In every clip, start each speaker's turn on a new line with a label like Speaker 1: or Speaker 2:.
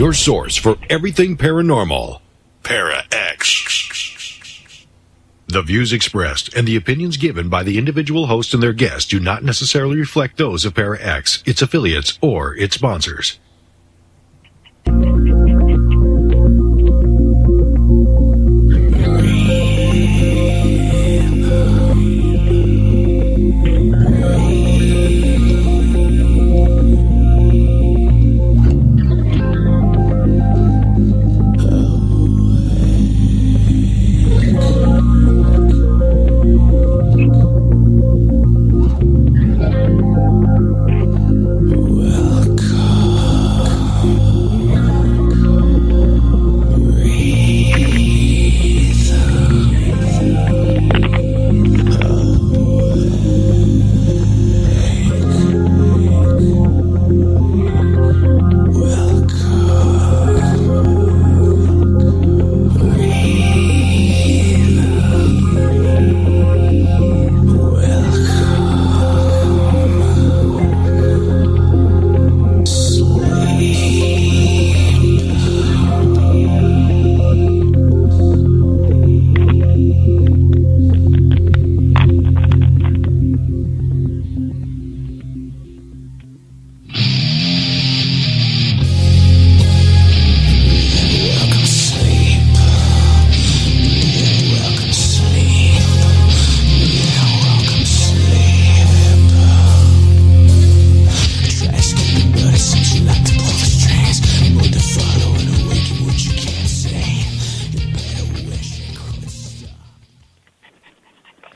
Speaker 1: your source for everything paranormal. Para X. The views expressed and the opinions given by the individual host and their guests do not necessarily reflect those of Para X, its affiliates, or its sponsors.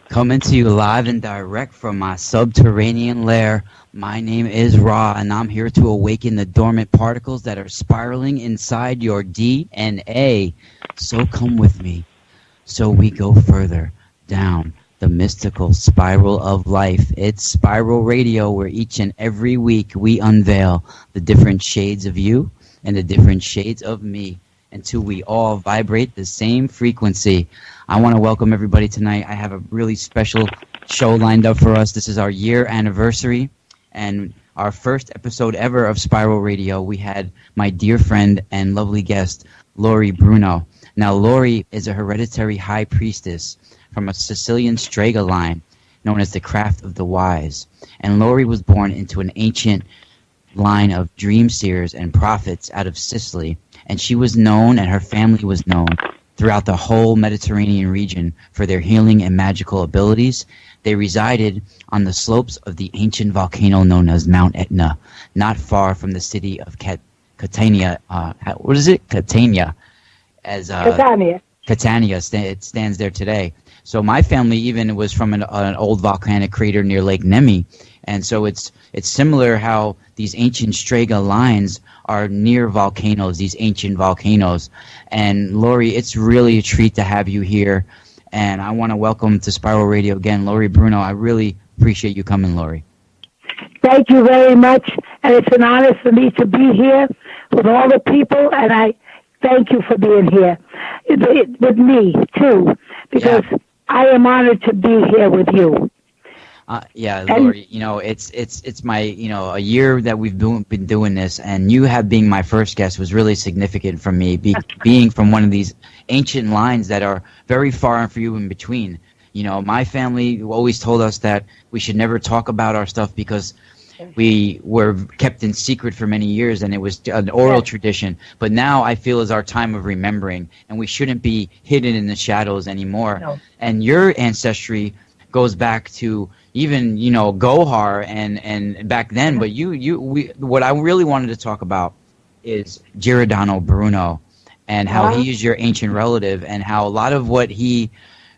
Speaker 2: Coming to you live and direct from my subterranean lair. My name is Ra, and I'm here to awaken the dormant particles that are spiraling inside your DNA. So come with me, so we go further down the mystical spiral of life. It's Spiral Radio, where each and every week we unveil the different shades of you and the different shades of me, until we all vibrate the same frequency. I want to welcome everybody tonight. I have a really special show lined up for us. This is our year anniversary and our first episode ever of Spiral Radio. We had my dear friend and lovely guest, Lori Bruno. Now, Lori is a hereditary high priestess from a Sicilian Strega line known as the Craft of the Wise. And Lori was born into an ancient line of dream seers and prophets out of Sicily. And she was known, and her family was known, throughout the whole Mediterranean region for their healing and magical abilities. They resided on the slopes of the ancient volcano known as Mount Etna, not far from the city of Catania. What is it? Catania.
Speaker 3: Catania.
Speaker 2: Catania. It stands there today. So my family even was from an old volcanic crater near Lake Nemi. And so it's similar how these ancient Strega lines are near volcanoes, these ancient volcanoes. And Lori, it's really a treat to have you here. And I want to welcome to Spiral Radio again, Lori Bruno. I really appreciate you coming, Lori.
Speaker 3: Thank you very much. And it's an honor for me to be here with all the people. And I thank you for being here with me, too, because I am honored to be here with you.
Speaker 2: Lori, it's my, a year that we've been doing this, and you being my first guest was really significant for me, being from one of these ancient lines that are very far and few in between. My family always told us that we should never talk about our stuff because we were kept in secret for many years, and it was an oral tradition. But now I feel is our time of remembering, and we shouldn't be hidden in the shadows anymore. No. And your ancestry goes back to even Gohar and back then. But what I really wanted to talk about is Giordano Bruno and how he is your ancient relative, and how a lot of what he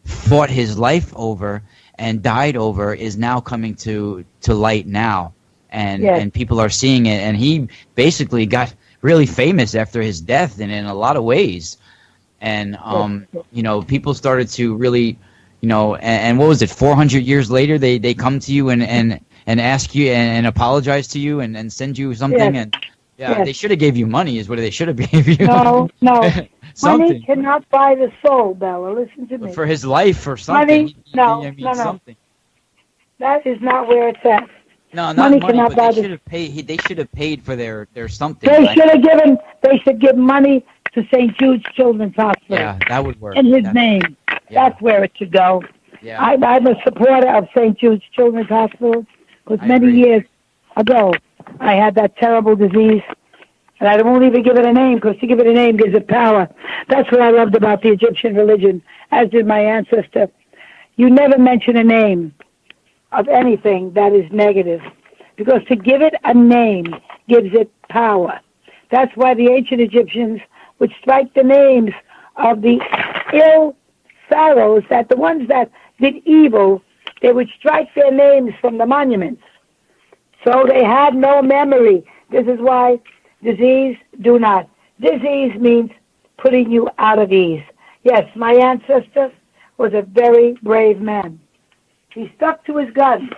Speaker 2: fought his life over and died over is now coming to light now, and people are seeing it. And he basically got really famous after his death, and in a lot of ways. And people started to really. And what was it? 400 years later, they come to you and ask you and apologize to you and send you something. Yes. And they should have gave you money. Is what they should have gave you.
Speaker 3: No. Money cannot buy the soul, Bella. Listen to me.
Speaker 2: For his life or something.
Speaker 3: Money, no.
Speaker 2: Something.
Speaker 3: That is not where it's at.
Speaker 2: No, not
Speaker 3: Money
Speaker 2: money,
Speaker 3: cannot
Speaker 2: but
Speaker 3: buy
Speaker 2: they
Speaker 3: the.
Speaker 2: should have paid. They should have paid for their something.
Speaker 3: They
Speaker 2: Right?
Speaker 3: should have given. They should give money to St. Jude's Children's Hospital
Speaker 2: Yeah, that would work.
Speaker 3: in his name.
Speaker 2: Yeah,
Speaker 3: That's where it should go.
Speaker 2: yeah.
Speaker 3: I'm a supporter of St. Jude's Children's Hospital because
Speaker 2: I
Speaker 3: many
Speaker 2: agree.
Speaker 3: years ago I had that terrible disease, and I won't even give it a name because to give it a name gives it power. That's what I loved about the Egyptian religion, as did my ancestor. You never mention a name of anything that is negative, because to give it a name gives it power. That's why the ancient Egyptians would strike the names of the ill pharaohs, that the ones that did evil, they would strike their names from the monuments. So they had no memory. This is why disease do not. Disease means putting you out of ease. Yes, my ancestor was a very brave man. He stuck to his guns.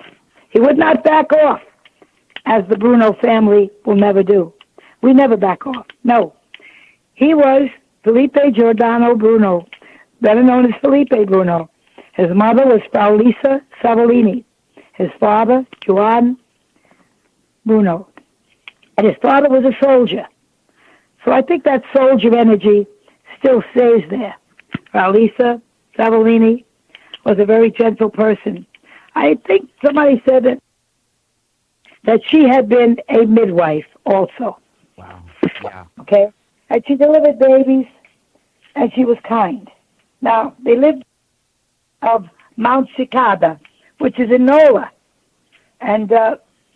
Speaker 3: He would not back off, as the Bruno family will never do. We never back off. No. He was Felipe Giordano Bruno, better known as Felipe Bruno. His mother was Frau Lisa Savellini. His father, Juan Bruno. And his father was a soldier. So I think that soldier energy still stays there. Frau Lisa Savellini was a very gentle person. I think somebody said that she had been a midwife also.
Speaker 2: Wow. Yeah.
Speaker 3: Okay? And she delivered babies, and she was kind. Now, they lived of Mount Cicada, which is in Nola. And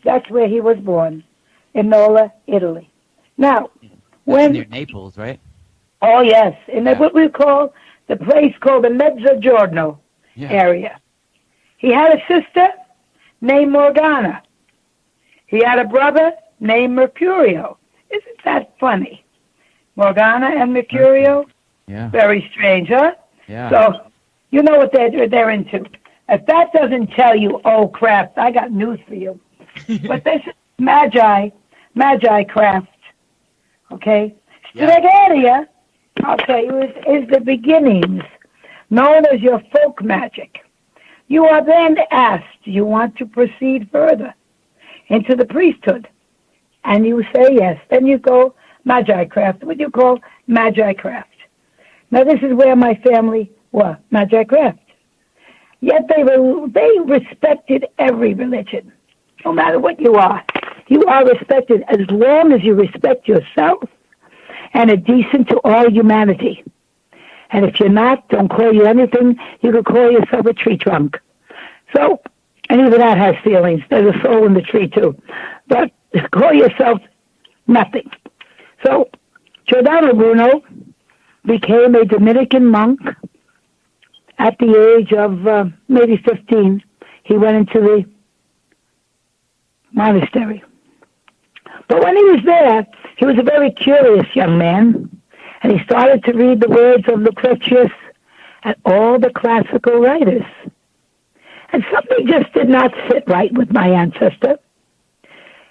Speaker 3: that's where he was born, in Nola, Italy. Now,
Speaker 2: That's near Naples, right?
Speaker 3: Oh, yes, in what we call the place called the Mezzogiorno area. He had a sister named Morgana. He had a brother named Mercurio. Isn't that funny? Morgana and Mercurio?
Speaker 2: Yeah.
Speaker 3: Very strange, huh?
Speaker 2: Yeah.
Speaker 3: So, you know what they're into. If that doesn't tell you, oh, crap, I got news for you. But this is Magi craft, okay? Stragaria, I'll tell you, is the beginnings, known as your folk magic. You are then asked, do you want to proceed further into the priesthood? And you say yes. Then you go Magi craft, what you call Magi craft. Now this is where my family were, Magi craft. Yet they respected every religion, no matter what you are. You are respected as long as you respect yourself and are decent to all humanity. And if you're not, don't call you anything. You could call yourself a tree trunk. So, and even that has feelings. There's a soul in the tree, too. But call yourself nothing. So, Giordano Bruno became a Dominican monk at the age of maybe 15. He went into the monastery. But when he was there, he was a very curious young man, and he started to read the words of Lucretius and all the classical writers. And something just did not sit right with my ancestor.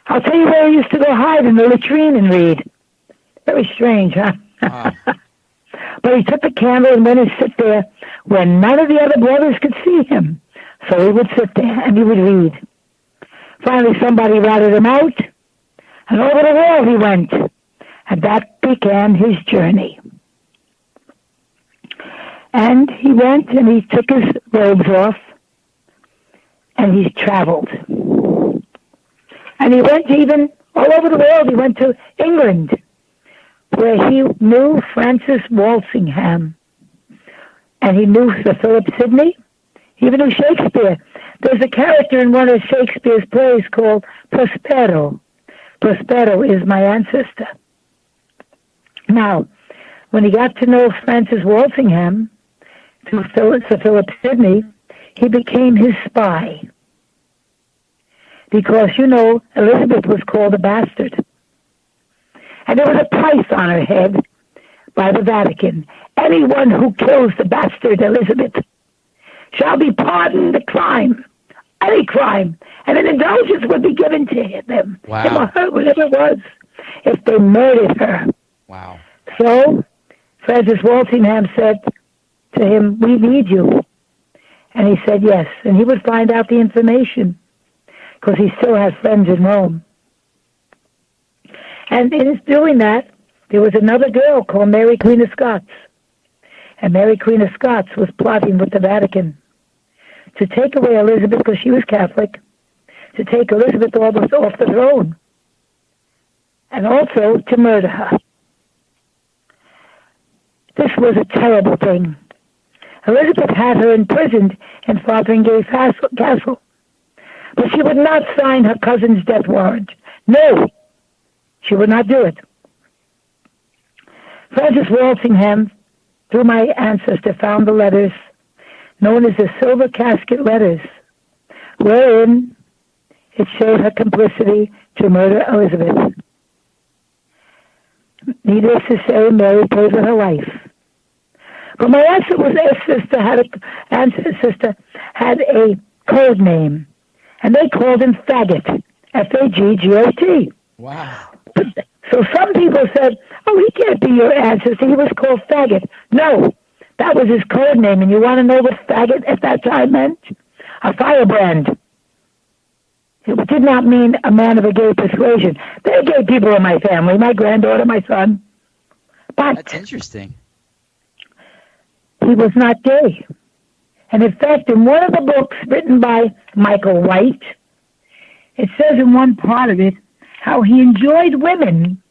Speaker 3: I'll tell you where he used to go hide in the latrine and read. Very strange, huh? But he took the candle and went and sit there where none of the other brothers could see him. So he would sit there and he would read. Finally, somebody ratted him out, and over the wall he went. And that began his journey. And he went and he took his robes off, and he traveled. And he went even all over the world. He went to England, where he knew Francis Walsingham. And he knew Sir Philip Sidney. He even knew Shakespeare. There's a character in one of Shakespeare's plays called Prospero. Prospero is my ancestor. Now, when he got to know Francis Walsingham, through Sir Philip Sidney, he became his spy. Because, you know, Elizabeth was called a bastard. And there was a price on her head by the Vatican. Anyone who kills the bastard Elizabeth shall be pardoned the crime, any crime, and an indulgence would be given to them, him or her, whatever it was, if they murdered her.
Speaker 2: Wow.
Speaker 3: So Francis Walsingham said to him, "We need you." And he said yes, and he would find out the information. because he still has friends in Rome. And in his doing that, there was another girl called Mary Queen of Scots. And Mary Queen of Scots was plotting with the Vatican to take away Elizabeth, because she was Catholic, to take Elizabeth off the throne, and also to murder her. This was a terrible thing. Elizabeth had her imprisoned in Fotheringay Castle, but she would not sign her cousin's death warrant. No, she would not do it. Francis Walsingham, through my ancestor, found the letters known as the Silver Casket Letters, wherein it showed her complicity to murder Elizabeth. Needless to say, Mary paid with her life. But my ancestor had a code name, and they called him Faggot, F-A-G-G-O-T.
Speaker 2: Wow.
Speaker 3: So some people said, oh, he can't be your ancestor. He was called Faggot. No, that was his code name. And you want to know what faggot at that time meant? A firebrand. It did not mean a man of a gay persuasion. There are gay people in my family, my granddaughter, my son. But
Speaker 2: that's interesting.
Speaker 3: He was not gay. And in fact, in one of the books written by Michael White, it says in one part of it how he enjoyed women,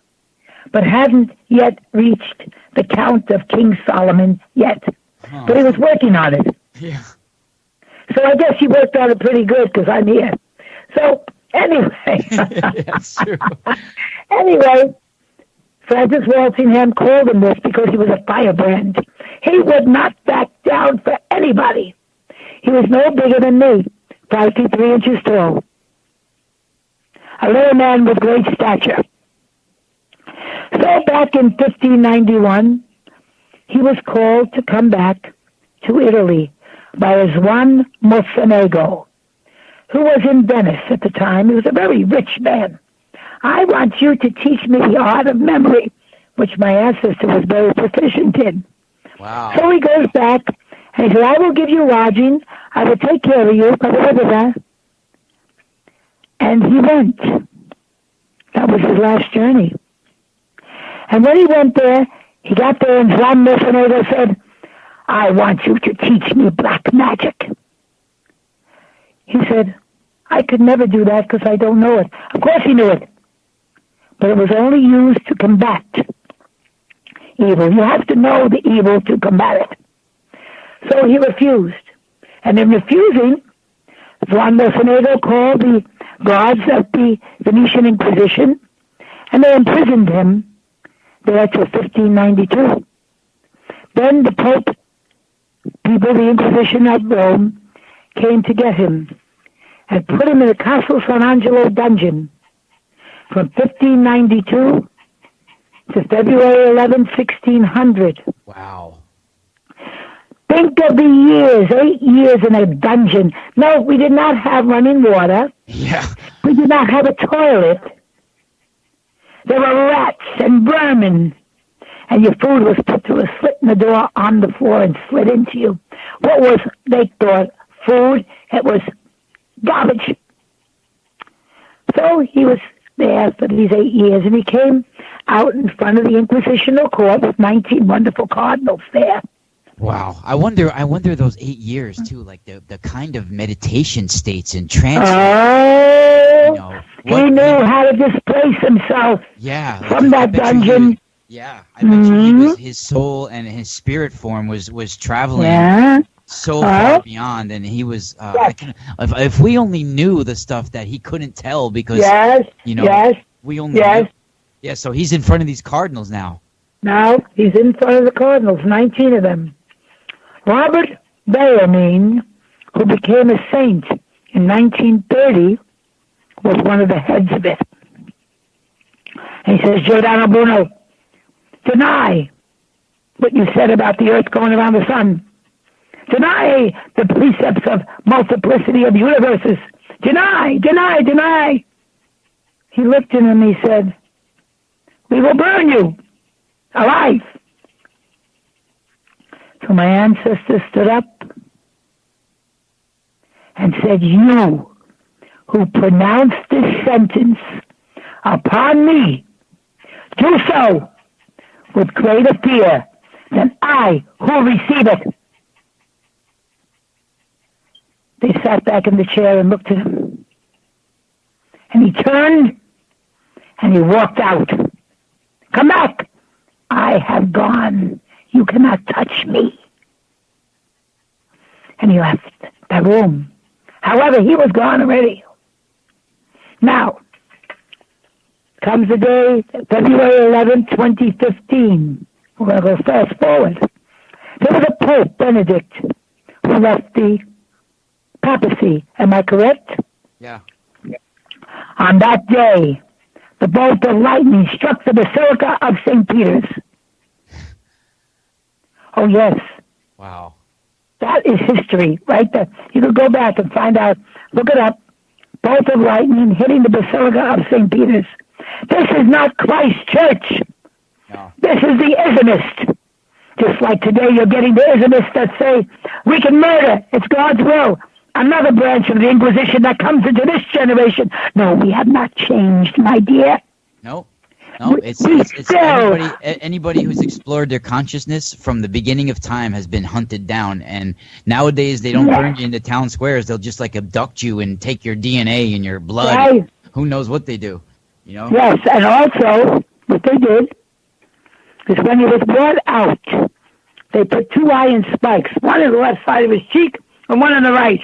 Speaker 3: but hadn't yet reached the count of King Solomon yet. Huh. But he was working on it.
Speaker 2: Yeah.
Speaker 3: So I guess he worked on it pretty good because I'm here. So anyway.
Speaker 2: That's true.
Speaker 3: Anyway, Francis Walsingham called him this because he was a firebrand. He would not back down for anybody. He was no bigger than me, 5 feet 3 inches tall. A little man with great stature. So back in 1591, he was called to come back to Italy by Juan Mocenigo, who was in Venice at the time. He was a very rich man. I want you to teach me the art of memory, which my ancestor was very proficient in.
Speaker 2: Wow.
Speaker 3: So he goes back, and he said, I will give you lodging. I will take care of you. And he went. That was his last journey. And when he went there, he got there, and Juan Mocenigo said, I want you to teach me black magic. He said, I could never do that because I don't know it. Of course he knew it. But it was only used to combat evil. You have to know the evil to combat it. So he refused. And in refusing, Juan Mocenigo called the guards of the Venetian Inquisition, and they imprisoned him there till 1592. Then the Pope, people, the Inquisition at Rome, came to get him and put him in the Castle San Angelo dungeon from 1592 to February 11, 1600.
Speaker 2: Wow.
Speaker 3: Think of the years, 8 years in a dungeon. No, we did not have running water.
Speaker 2: Yeah.
Speaker 3: We did not have a toilet. There were rats and vermin. And your food was put through a slit in the door on the floor and slid into you. What was, they thought, food? It was garbage. So he was there for these 8 years, and he came out in front of the Inquisitional Court with 19 wonderful cardinals there.
Speaker 2: Wow. I wonder those 8 years, too, like the kind of meditation states and trance.
Speaker 3: He knew how to displace himself from that dungeon.
Speaker 2: I bet you his soul and his spirit form was traveling so far beyond, and he was. If we only knew the stuff that he couldn't tell, because we only knew. Yeah, so he's in front of these cardinals now. Now
Speaker 3: he's in front of the cardinals, 19 of them. Robert Bellarmine, who became a saint in 1930, was one of the heads of it. And he says, Giordano Bruno, deny what you said about the earth going around the sun. Deny the precepts of multiplicity of universes. Deny, deny, deny. He looked at him and he said, we will burn you alive. So my ancestor stood up and said, you who pronounce this sentence upon me do so with greater fear than I who receive it. They sat back in the chair and looked at him. And he turned and he walked out. Come back! I have gone. You cannot touch me. And he left the room. However, he was gone already. Now, comes the day, February 11, 2015. We're going to go fast forward. There was a Pope, Benedict, who left the papacy. Am I correct?
Speaker 2: Yeah.
Speaker 3: On that day, the bolt of lightning struck the Basilica of St. Peter's. Oh, yes.
Speaker 2: Wow.
Speaker 3: That is history right there. You can go back and find out. Look it up. Bolt of lightning hitting the Basilica of St. Peter's. This is not Christ Church.
Speaker 2: No.
Speaker 3: This is the Islamists. Just like today you're getting the Islamists that say, we can murder. It's God's will. Another branch of the Inquisition that comes into this generation. No, we have not changed, my dear.
Speaker 2: No. No, it's anybody who's explored their consciousness from the beginning of time has been hunted down, and nowadays they don't burn you into town squares. They'll just like abduct you and take your DNA and your blood.
Speaker 3: Right.
Speaker 2: Who knows what they do, you know?
Speaker 3: Yes, and also what they did is when he was brought out, they put 2 iron spikes, one on the left side of his cheek and one on the right,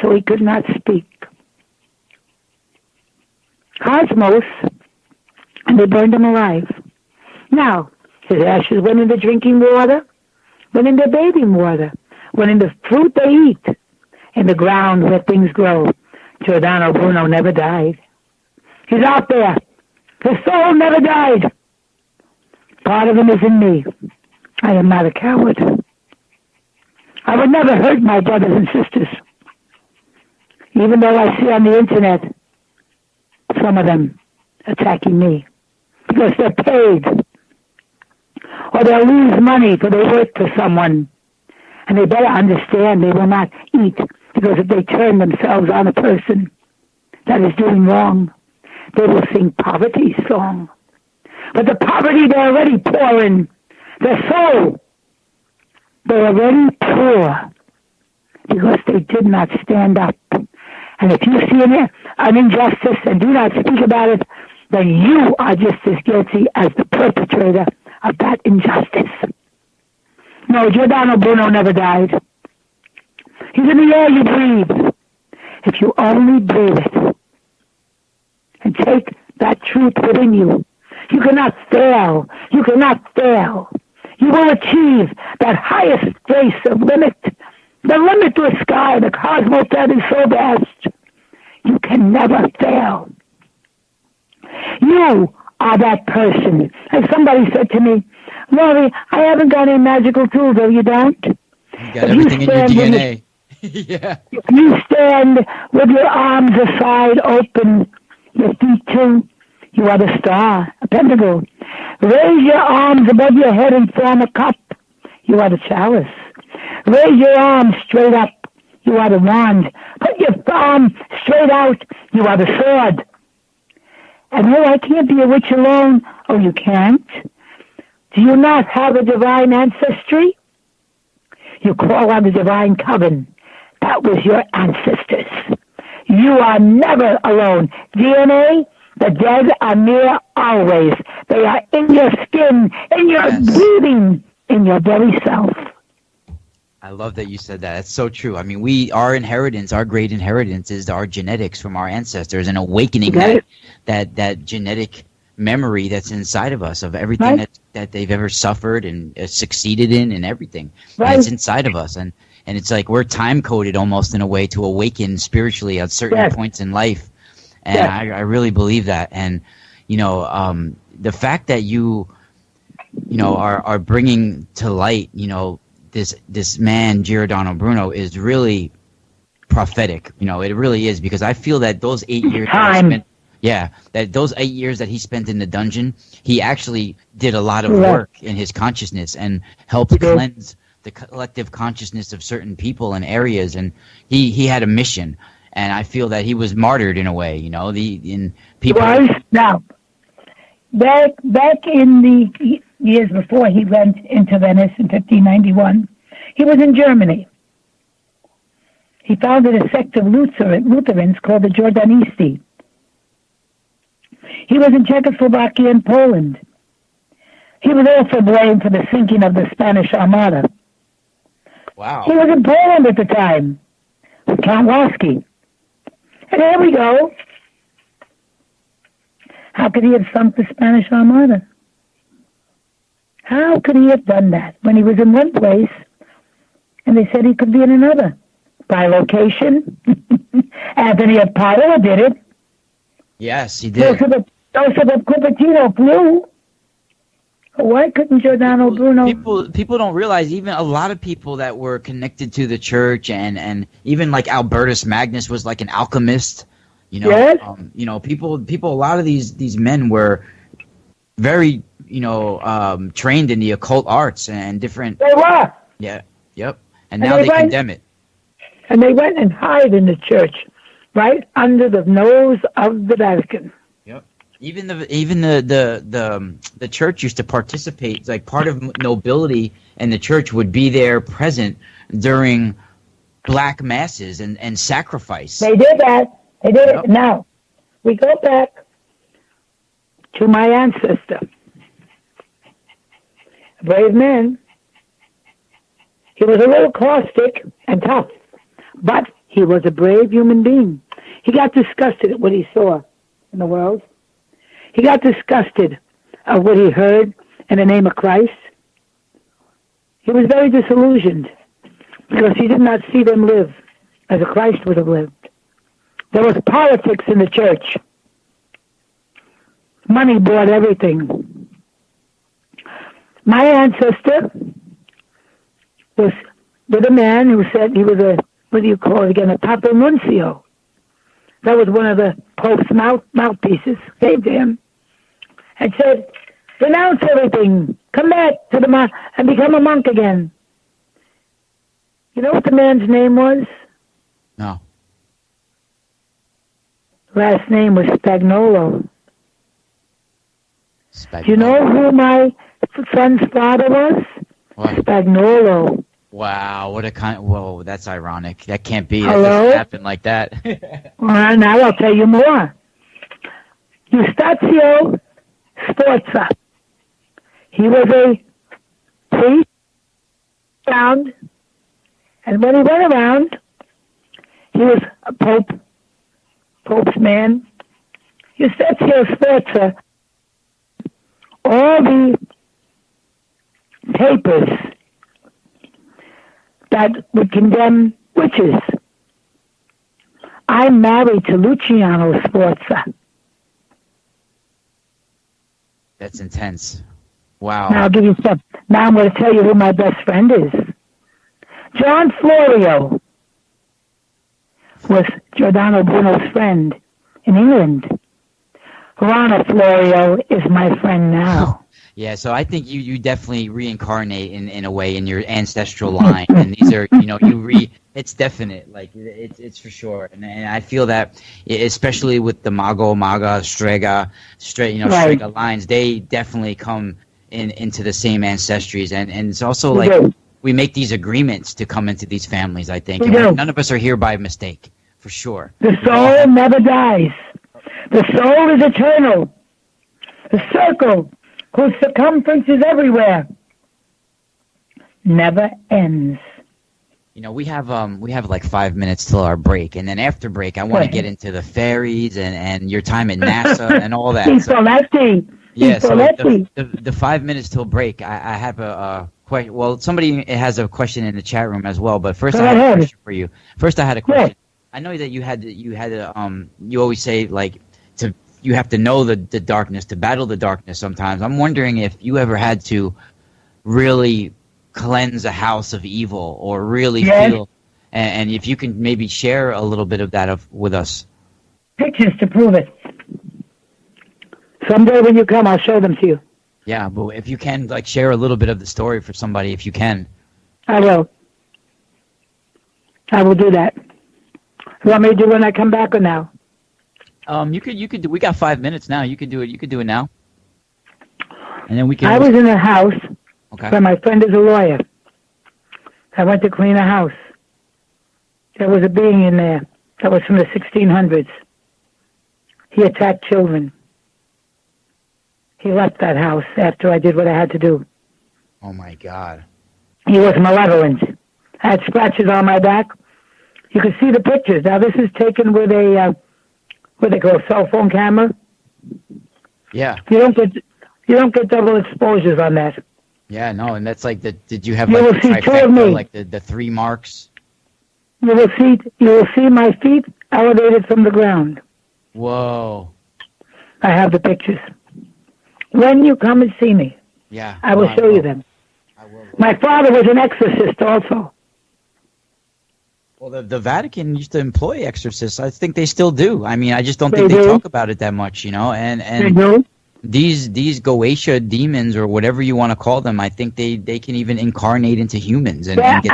Speaker 3: so he could not speak. Cosmos, and they burned him alive. Now, his ashes went into drinking water, went into bathing water, went into fruit they eat, in the ground where things grow. Giordano Bruno never died. He's out there. His soul never died. Part of him is in me. I am not a coward. I would never hurt my brothers and sisters, even though I see on the internet some of them attacking me because they're paid, or they'll lose money for they work for someone, and they better understand they will not eat, because if they turn themselves on a person that is doing wrong, they will sing poverty song. But the poverty they're already poor in, their soul, they're already poor because they did not stand up. And if you see an injustice and do not speak about it, then you are just as guilty as the perpetrator of that injustice. No, Giordano Bruno never died. He's in the air you breathe. If you only breathe it and take that truth within you, you cannot fail. You cannot fail. You will achieve that highest grace of limit, the limitless sky, the cosmos that is so vast. You can never fail. You are that person. And somebody said to me, Laurie, I haven't got any magical tools, though you don't.
Speaker 2: You got everything in your DNA. Yeah.
Speaker 3: If you stand with your arms aside open, your feet too, you are the star, a pentacle. Raise your arms above your head and form a cup. You are the chalice. Raise your arms straight up. You are the wand. Put your thumb straight out. You are the sword. And oh, I can't be a witch alone. Oh, you can't? Do you not have a divine ancestry? You call on the divine coven. That was your ancestors. You are never alone. DNA, the dead are near always. They are in your skin, in your breathing, in your very self.
Speaker 2: I love that you said that. That's so true. I mean, our inheritance, our great inheritance is our genetics from our ancestors and awakening that genetic memory that's inside of us of everything that they've ever suffered and succeeded in and everything.
Speaker 3: Right.
Speaker 2: And it's inside of us. And it's like we're time-coded almost in a way to awaken spiritually at certain points in life. And I really believe that. And, the fact that you are bringing to light, this man Giordano Bruno is really prophetic. It really is, because I feel that those 8 years those 8 years that he spent in the dungeon, he actually did a lot of work in his consciousness and helped cleanse the collective consciousness of certain people and areas, and he had a mission. and I feel that he was martyred in a way. You know, in people.
Speaker 3: Was now back in the years before he went into Venice in 1591, he was in Germany. He founded a sect of Lutherans called the Giordanisti. He was in Czechoslovakia and Poland. He was also blamed for the sinking of the Spanish Armada.
Speaker 2: Wow.
Speaker 3: He was in Poland at the time with Count Lasky. And here we go. How could he have sunk the Spanish Armada? How could he have done that when he was in one place and they said he could be in another? By location. Anthony of Padua did it.
Speaker 2: Yes, he did.
Speaker 3: Joseph of Cupertino flew. Why couldn't Giordano Bruno?
Speaker 2: People don't realize, even a lot of people that were connected to the church, and even like Albertus Magnus was like an alchemist. You know,
Speaker 3: yes.
Speaker 2: People. A lot of these men were very, trained in the occult arts and different.
Speaker 3: They were.
Speaker 2: Yeah. Yep. And now they condemn it.
Speaker 3: And they went and hid in the church, right under the nose of the Vatican.
Speaker 2: Yep. Even the church used to participate. Like, part of nobility and the church would be there present during black masses and sacrifice.
Speaker 3: They did that. They did
Speaker 2: Yep.
Speaker 3: it. Now, we go back to my ancestor, a brave man. He was a little caustic and tough, but he was a brave human being. He got disgusted at what he saw in the world. He got disgusted at what he heard in the name of Christ. He was very disillusioned because he did not see them live as a Christ would have lived. There was politics in the church. Money bought everything. My ancestor was with a man who said he was a Papa Nuncio. That was one of the Pope's mouthpieces, gave to him, and said, renounce everything, come back to the monk and become a monk again. You know what the man's name was?
Speaker 2: No.
Speaker 3: Last name was Spagnolo.
Speaker 2: Spagnolo.
Speaker 3: Do you know who my son's father was?
Speaker 2: What?
Speaker 3: Spagnolo.
Speaker 2: Wow, whoa, that's ironic. That can't be.
Speaker 3: Hello?
Speaker 2: That doesn't happen like that.
Speaker 3: Well, now I'll tell you more. Eustachio Sforza. He was a priest around, and when he went around, he was a Pope's man. Eustachio Sforza, all the papers that would condemn witches. I'm married to Luciano Sforza.
Speaker 2: That's intense. Wow.
Speaker 3: Now I'll give you some. Now I'm going to tell you who my best friend is. John Florio was Giordano Bruno's friend in England. Juana Florio is my friend now.
Speaker 2: Yeah, so I think you definitely reincarnate in a way in your ancestral line, and these are it's definite, like it's for sure, and I feel that especially with the Maga, Strega lines, they definitely come into the same ancestries, and it's also like we make these agreements to come into these families. I think none of us are here by mistake, for sure.
Speaker 3: The soul never dies. The soul is eternal. The circle, whose circumference is everywhere, never ends.
Speaker 2: We have like 5 minutes till our break, and then after break, I want to get into the fairies and your time at NASA and all that.
Speaker 3: Yeah,
Speaker 2: so the 5 minutes till break, I have a question. Well, somebody has a question in the chat room as well, but first I have a question for you. First, I had a question. I know that you always say you have to know the darkness to battle the darkness sometimes. I'm wondering if you ever had to really cleanse a house of evil or really feel, and if you can maybe share a little bit of that with us.
Speaker 3: Pictures to prove it. Someday when you come, I'll show them to you.
Speaker 2: Yeah, but if you can, share a little bit of the story for somebody, if you can.
Speaker 3: I will. I will do that. You want me to do when I come back or now?
Speaker 2: You could do. We got 5 minutes now. You could do it. You could do it now, and then we can.
Speaker 3: I was in a house
Speaker 2: Okay.
Speaker 3: where my friend is a lawyer. I went to clean a house. There was a being in there that was from the 1600s. He attacked children. He left that house after I did what I had to do.
Speaker 2: Oh my God.
Speaker 3: He was malevolent. I had scratches on my back. You can see the pictures. Now this is taken with a what they call a cell phone camera.
Speaker 2: Yeah.
Speaker 3: You don't get double exposures on that.
Speaker 2: Yeah. No, and that's like the. Did you have
Speaker 3: You
Speaker 2: like
Speaker 3: will
Speaker 2: the
Speaker 3: see two of
Speaker 2: trifecta,
Speaker 3: me.
Speaker 2: like the 3 marks?
Speaker 3: You will see my feet elevated from the ground.
Speaker 2: Whoa.
Speaker 3: I have the pictures. When you come and see me,
Speaker 2: Yeah.
Speaker 3: I will show you them.
Speaker 2: I will.
Speaker 3: My father was an exorcist also.
Speaker 2: Well, the Vatican used to employ exorcists. I think they still do. I mean, I just don't
Speaker 3: They
Speaker 2: think they
Speaker 3: do.
Speaker 2: talk about it that much, you know.
Speaker 3: They
Speaker 2: And
Speaker 3: do.
Speaker 2: these Goetia demons or whatever you want to call them, I think they can even incarnate into humans and
Speaker 3: They're
Speaker 2: get.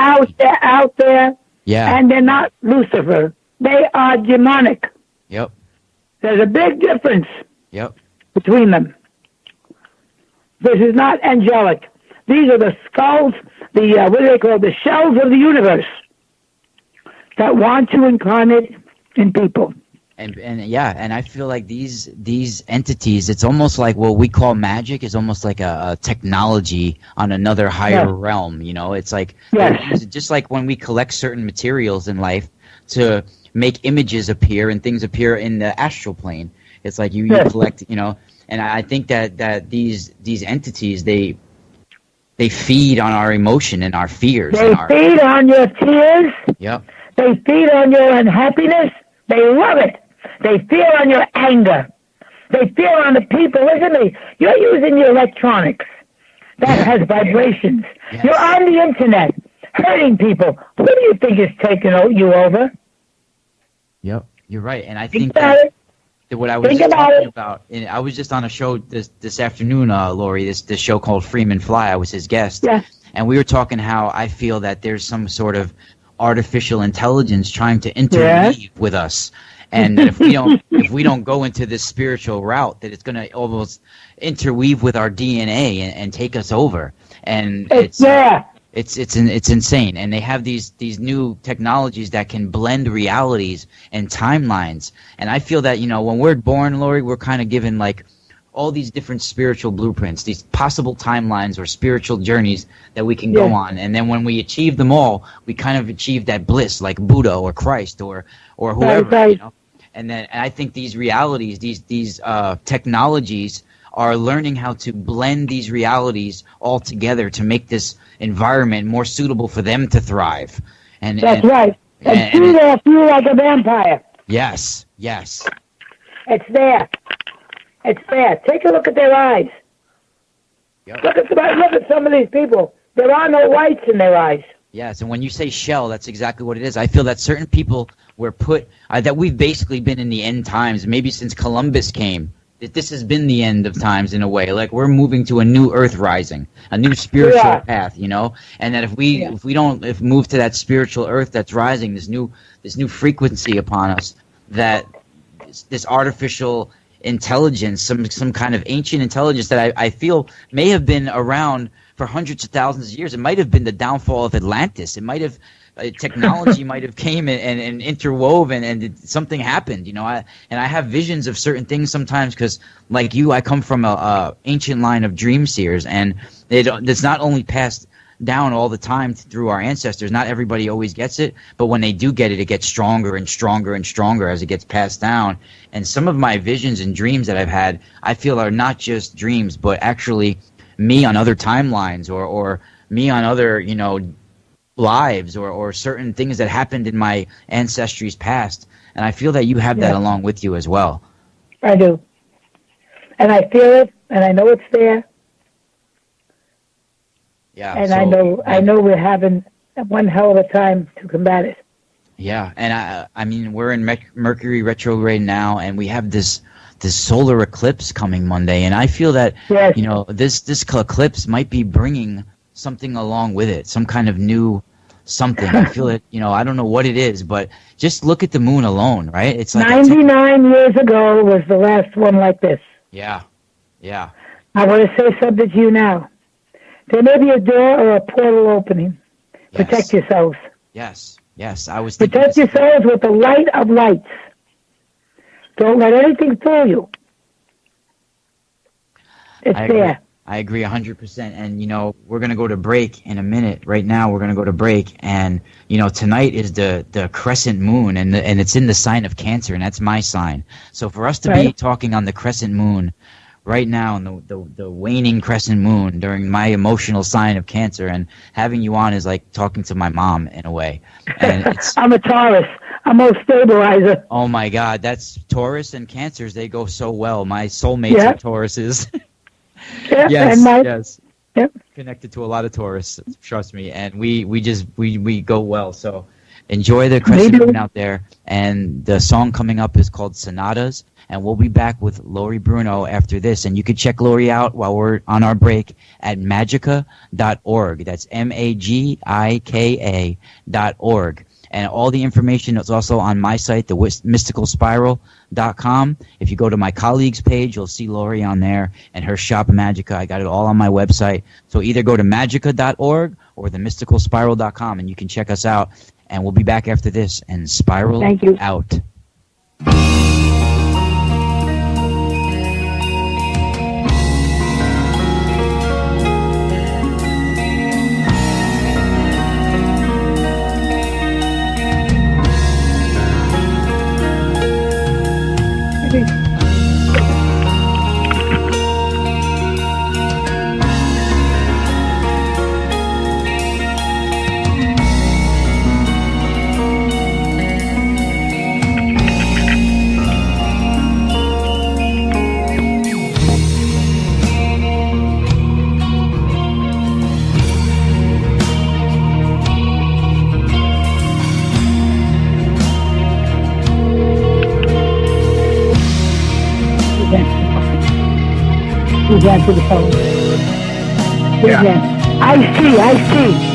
Speaker 3: out there,
Speaker 2: Yeah.
Speaker 3: and they're not Lucifer. They are demonic.
Speaker 2: Yep.
Speaker 3: There's a big difference
Speaker 2: Yep.
Speaker 3: between them. This is not angelic. These are the skulls, what do they call the shells of the universe that want to incarnate in people.
Speaker 2: And yeah, and I feel like these entities, it's almost like what we call magic is almost like a technology on another higher
Speaker 3: Yes.
Speaker 2: realm. You know, it's like
Speaker 3: Yes.
Speaker 2: just like when we collect certain materials in life to make images appear and things appear in the astral plane. It's like you
Speaker 3: Yes.
Speaker 2: collect, you know, and I think that these entities they feed on our emotion and our fears.
Speaker 3: They
Speaker 2: and our,
Speaker 3: feed on your tears.
Speaker 2: Yep.
Speaker 3: They feed on your unhappiness. They love it. They feel on your anger. They feel on the people. Listen to me. You're using your electronics. That has vibrations.
Speaker 2: Yes.
Speaker 3: You're on the internet, hurting people. Who do you think is taking you over?
Speaker 2: Yep. You're right, and I
Speaker 3: Think
Speaker 2: think
Speaker 3: about
Speaker 2: that.
Speaker 3: it.
Speaker 2: What I was
Speaker 3: Think
Speaker 2: just
Speaker 3: about
Speaker 2: talking
Speaker 3: it.
Speaker 2: about, and I was just on a show this afternoon, Lori. This show called Freeman Fly. I was his guest,
Speaker 3: Yeah.
Speaker 2: and we were talking how I feel that there's some sort of artificial intelligence trying to interweave with us, and that if we don't go into this spiritual route, that it's going to almost interweave with our DNA and take us over. And
Speaker 3: It's there.
Speaker 2: it's insane, and they have these new technologies that can blend realities and timelines. And I feel that when we're born, Lori, we're kind of given like all these different spiritual blueprints, these possible timelines or spiritual journeys that we can go on. And then when we achieve them all, we kind of achieve that bliss, like Buddha or Christ or whoever.
Speaker 3: Right.
Speaker 2: And I think these realities, these technologies, are learning how to blend these realities all together to make this environment more suitable for them to thrive.
Speaker 3: That's right. And
Speaker 2: and-
Speaker 3: feed off you like a vampire.
Speaker 2: Yes.
Speaker 3: It's there. It's there. Take a look at their eyes.
Speaker 2: Yep.
Speaker 3: Look at some of these people. There are no whites in their eyes.
Speaker 2: Yes, and when you say shell, that's exactly what it is. I feel that certain people were put, that we've basically been in the end times, maybe since Columbus came. That this has been the end of times in a way. Like we're moving to a new earth rising, a new spiritual path, and that if we move to that spiritual earth that's rising, this new frequency upon us, that this artificial intelligence, some kind of ancient intelligence that I feel may have been around for hundreds of thousands of years. It might have been the downfall of Atlantis. It might have technology might have came and interwoven, and something happened. I have visions of certain things sometimes because, like you, I come from a ancient line of dream seers, and it's not only passed down all the time through our ancestors. Not everybody always gets it, but when they do get it, it gets stronger and stronger and stronger as it gets passed down. And some of my visions and dreams that I've had, I feel are not just dreams, but actually me on other timelines or me on other, lives or certain things that happened in my ancestry's past. And I feel that you have that along with you as well.
Speaker 3: I do. And I feel it, and I know it's there.
Speaker 2: Yeah.
Speaker 3: And
Speaker 2: so,
Speaker 3: I know we're having one hell of a time to combat it.
Speaker 2: Yeah, and I mean, we're in Mercury retrograde now, and we have this solar eclipse coming Monday, and I feel that this eclipse might be bringing something along with it, some kind of new something. I feel it, I don't know what it is, but just look at the moon alone, right? It's like
Speaker 3: 99 years ago was the last one like this.
Speaker 2: Yeah.
Speaker 3: I want to say something to you now. There may be a door or a portal opening.
Speaker 2: Yes.
Speaker 3: Protect yourselves.
Speaker 2: Yes. I was thinking
Speaker 3: Protect yourselves with the light of lights. Don't let anything fool you. It's there.
Speaker 2: I agree 100%. And, we're going to go to break in a minute. Right now, we're going to go to break. And, tonight is the crescent moon, and it's in the sign of Cancer, and that's my sign. So for us to be talking on the crescent moon right now, and the waning crescent moon during my emotional sign of Cancer, and having you on is like talking to my mom in a way. And
Speaker 3: I'm a Taurus. I'm a stabilizer.
Speaker 2: Oh, my God. That's Taurus and Cancers. They go so well. My soulmates are Tauruses.
Speaker 3: Yeah,
Speaker 2: yes.
Speaker 3: Yep.
Speaker 2: Connected to a lot of Taurus, trust me, and we go well. So enjoy the crescent moon out there. And the song coming up is called Sonatas, and we'll be back with Lori Bruno after this. And you can check Lori out while we're on our break at magica.org. That's MAGIKA.org. And all the information is also on my site, themysticalspiral.com. If you go to my colleagues page, you'll see Lori on there and her shop Magica. I got it all on my website. So either go to magica.org or themysticalspiral.com, and you can check us out. And we'll be back after this. And Spiral out.
Speaker 3: Who's answer the phone? I see.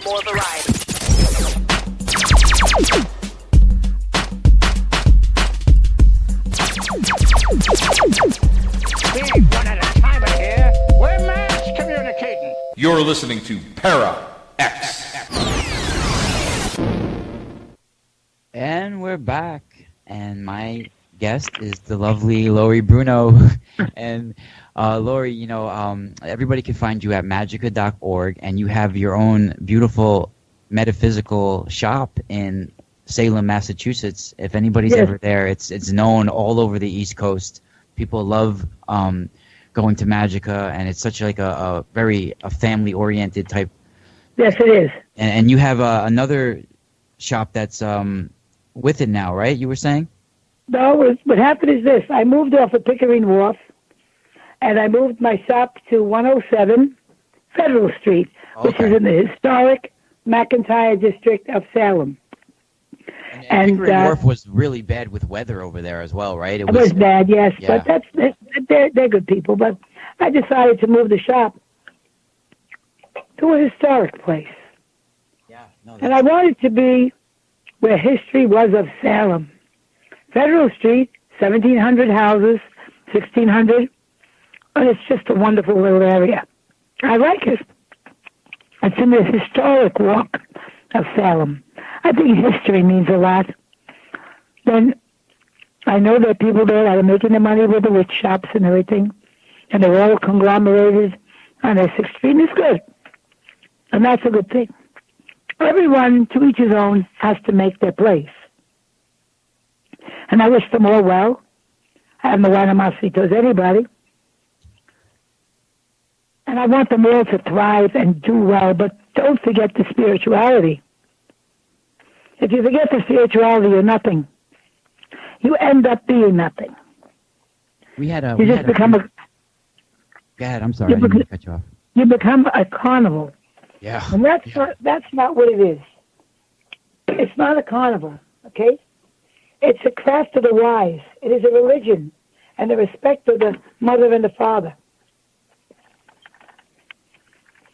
Speaker 4: More variety. You're listening to Para X.
Speaker 2: And we're back. And my guest is the lovely Lori Bruno. And Lori, everybody can find you at magica.org, and you have your own beautiful metaphysical shop in Salem, Massachusetts. If anybody's ever there, it's known all over the East Coast. People love going to Magica, and it's such like a very family-oriented type.
Speaker 3: Yes, it is.
Speaker 2: And you have another shop that's with it now, right? You were saying?
Speaker 3: No, what happened is this. I moved off of Pickering Wharf, and I moved my shop to 107 Federal Street, which is in the historic McIntyre district of Salem.
Speaker 2: And Pickering Wharf was really bad with weather over there as well, right?
Speaker 3: It was bad, yes. Yeah. But they're good people. But I decided to move the shop to a historic place.
Speaker 2: Yeah, no,
Speaker 3: and I wanted to be where history was of Salem. Federal Street, 1,700 houses, 1,600. And it's just a wonderful little area. I like it. It's in the historic walk of Salem. I think history means a lot. Then I know there are people there that are making their money with the witch shops and everything, and they're all conglomerated on Essex Street, and it's good. And that's a good thing. Everyone, to each his own, has to make their place. And I wish them all well. I have no animosity towards anybody. And I want them all to thrive and do well, but don't forget the spirituality. If you forget the spirituality, you're nothing. You end up being nothing.
Speaker 2: You
Speaker 3: become a...
Speaker 2: Go ahead, I'm sorry, I didn't mean to cut you off.
Speaker 3: You become a carnival.
Speaker 2: Yeah.
Speaker 3: And that's not what it is. It's not a carnival, okay? It's a craft of the wise. It is a religion and the respect of the mother and the father.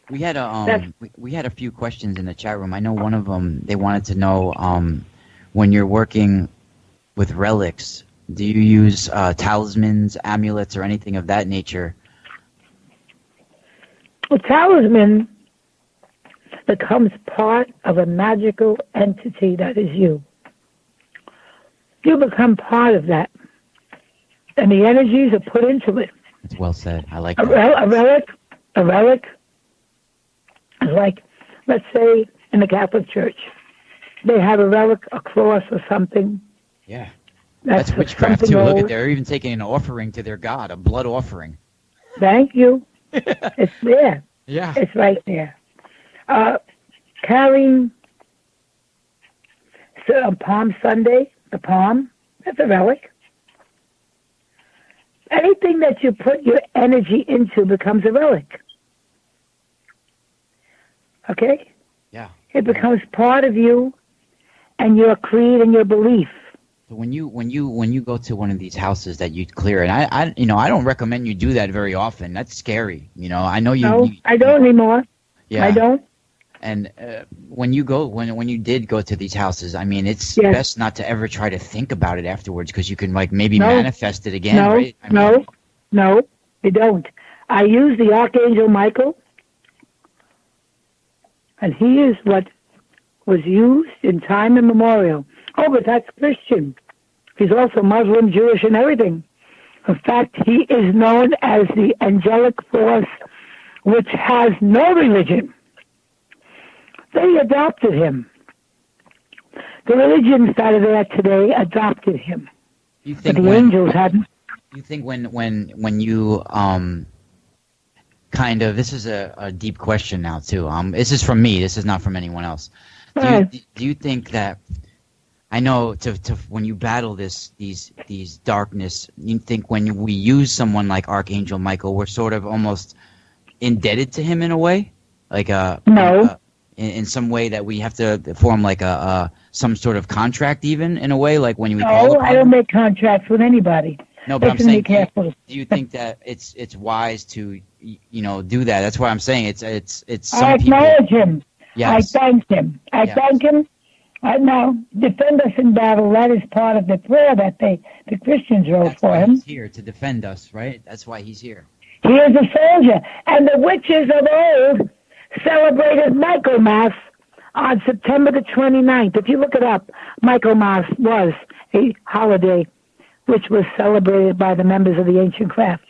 Speaker 2: We had a few questions in the chat room. I know one of them, they wanted to know when you're working with relics, do you use talismans, amulets, or anything of that nature?
Speaker 3: A talisman becomes part of a magical entity that is you. You become part of that. And the energies are put into it.
Speaker 2: That's well said. I like
Speaker 3: that. A relic is like, let's say, in the Catholic Church, they have a relic, a cross or something.
Speaker 2: Yeah. That's witchcraft, too. Look, they're even taking an offering to their god, a blood offering.
Speaker 3: Thank you. It's there.
Speaker 2: Yeah.
Speaker 3: It's right there. Carrying Palm Sunday, the palm, that's a relic. Anything that you put your energy into becomes a relic. Okay?
Speaker 2: Yeah.
Speaker 3: It becomes part of you and your creed and your belief.
Speaker 2: So when you go to one of these houses that you clear, and I don't recommend you do that very often. That's scary. I know you.
Speaker 3: No, I don't anymore.
Speaker 2: Yeah.
Speaker 3: I don't.
Speaker 2: And when you did go to these houses, I mean, it's best not to ever try to think about it afterwards, because you can maybe manifest it again, right?
Speaker 3: No, you don't. I use the Archangel Michael, and he is what was used in time immemorial. Oh, but that's Christian. He's also Muslim, Jewish, and everything. In fact, he is known as the angelic force, which has no religion. They adopted him. The religions that are there today adopted him.
Speaker 2: You think
Speaker 3: but the angels hadn't.
Speaker 2: You think when you kind of, this is a deep question now too. This is from me. This is not from anyone else. Do you think that, I know when you battle these darkness, you think when we use someone like Archangel Michael, we're sort of almost indebted to him in a way, like
Speaker 3: no.
Speaker 2: In some way that we have to form like some sort of contract, even in a way, like when we
Speaker 3: call upon I don't make contracts with anybody.
Speaker 2: No, but I'm saying, do you think that it's wise to do that? That's what I'm saying. It's some
Speaker 3: I acknowledge him.
Speaker 2: Yes.
Speaker 3: I thank him. I thank him. Now, defend us in battle. That is part of the prayer that the Christians wrote for him.
Speaker 2: He's here to defend us, right? That's why he's here.
Speaker 3: He is a soldier. And the witches of old celebrated Michaelmas on September the 29th. If you look it up, Michaelmas was a holiday which was celebrated by the members of the ancient craft.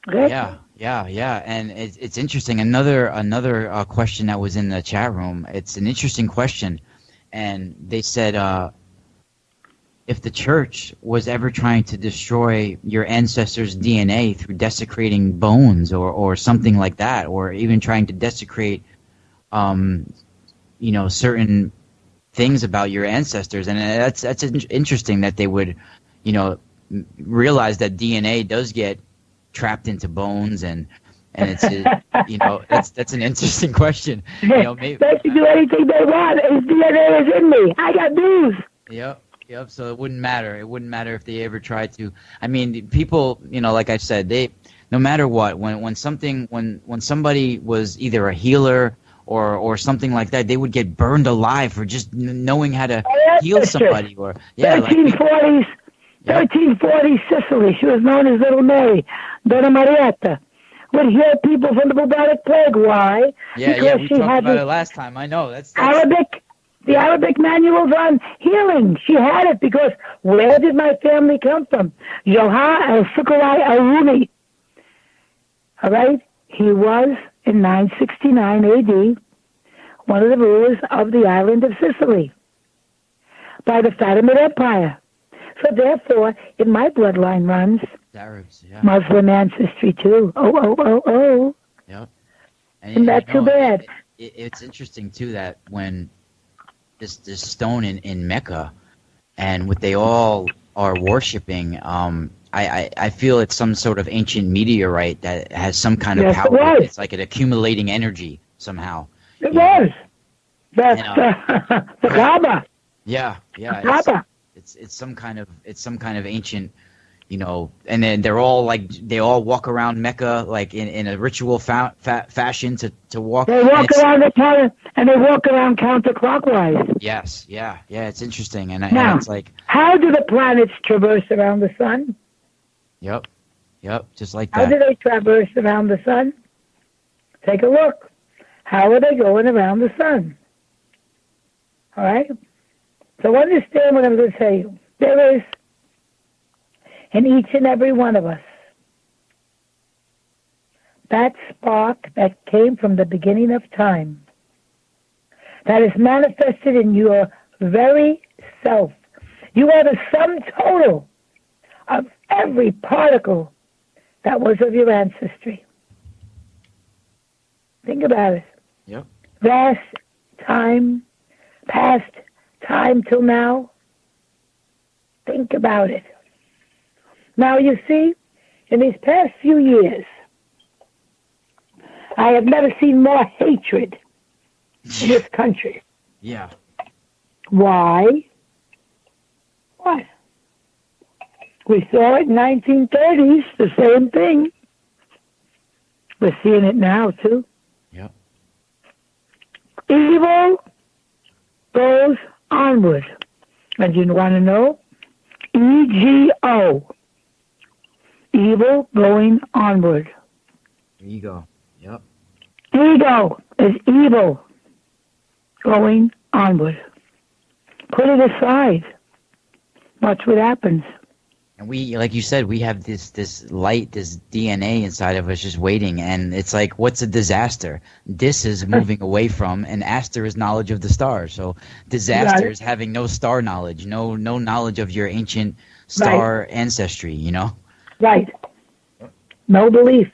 Speaker 3: Okay?
Speaker 2: Yeah, and it's interesting. Another question that was in the chat room. It's an interesting question, and they said, if the church was ever trying to destroy your ancestors' DNA through desecrating bones or something like that, or even trying to desecrate, certain things about your ancestors, and that's interesting that they would, realize that DNA does get trapped into bones, and it's that's an interesting question.
Speaker 3: They can do anything they want. His DNA is in me. I got news.
Speaker 2: Yep. So it wouldn't matter. It wouldn't matter if they ever tried to. I mean, people, like I said, they, no matter what, when somebody was either a healer or something like that, they would get burned alive for just knowing how to heal somebody. Or
Speaker 3: 1340s, 1340s Sicily. She was known as Little Mary, Donna Marietta. Would heal people from the bubonic plague. Why?
Speaker 2: Yeah, we talked about it last time. I know. That's
Speaker 3: Arabic. The Arabic manuals on healing. She had it because where did my family come from? Joha al-Sukarai al-Rumi. All right? He was, in 969 A.D., one of the rulers of the island of Sicily by the Fatimid Empire. So therefore, in my bloodline runs
Speaker 2: Arabs,
Speaker 3: Muslim ancestry too. Oh.
Speaker 2: Yep.
Speaker 3: Isn't that too bad?
Speaker 2: It's interesting, too, that when this stone in Mecca, and what they all are worshiping, I feel it's some sort of ancient meteorite that has some kind of power. It's like an accumulating energy somehow.
Speaker 3: It was. That's the Kaaba.
Speaker 2: Yeah.
Speaker 3: Kaaba.
Speaker 2: It's some kind of ancient, and then they all walk around Mecca like in a ritual fashion to walk.
Speaker 3: They walk around the planet, and they walk around counterclockwise.
Speaker 2: Yes, yeah, it's interesting, and it's like,
Speaker 3: how do the planets traverse around the sun?
Speaker 2: Yep, just like
Speaker 3: that. How do they traverse around the sun? Take a look. How are they going around the sun? All right? So understand what I'm going to tell you. There is, in each and every one of us, that spark that came from the beginning of time, that is manifested in your very self. You are the sum total of every particle that was of your ancestry. Think about it.
Speaker 2: Yep.
Speaker 3: Vast time, past time till now. Think about it. Now, you see, in these past few years, I have never seen more hatred in this country.
Speaker 2: Yeah.
Speaker 3: Why? What? We saw it in 1930s, the same thing. We're seeing it now, too.
Speaker 2: Yep.
Speaker 3: Evil goes onward. And you want to know? EGO. Evil going onward.
Speaker 2: Ego. Yep.
Speaker 3: Ego is evil going onward. Put it aside. Watch what happens.
Speaker 2: And we, like you said, we have this light, this DNA inside of us just waiting, and it's like, what's a disaster? Dis is moving away from, and aster is knowledge of the stars. So disaster is having no star knowledge, no knowledge of your ancient star ancestry,
Speaker 3: Right. No belief.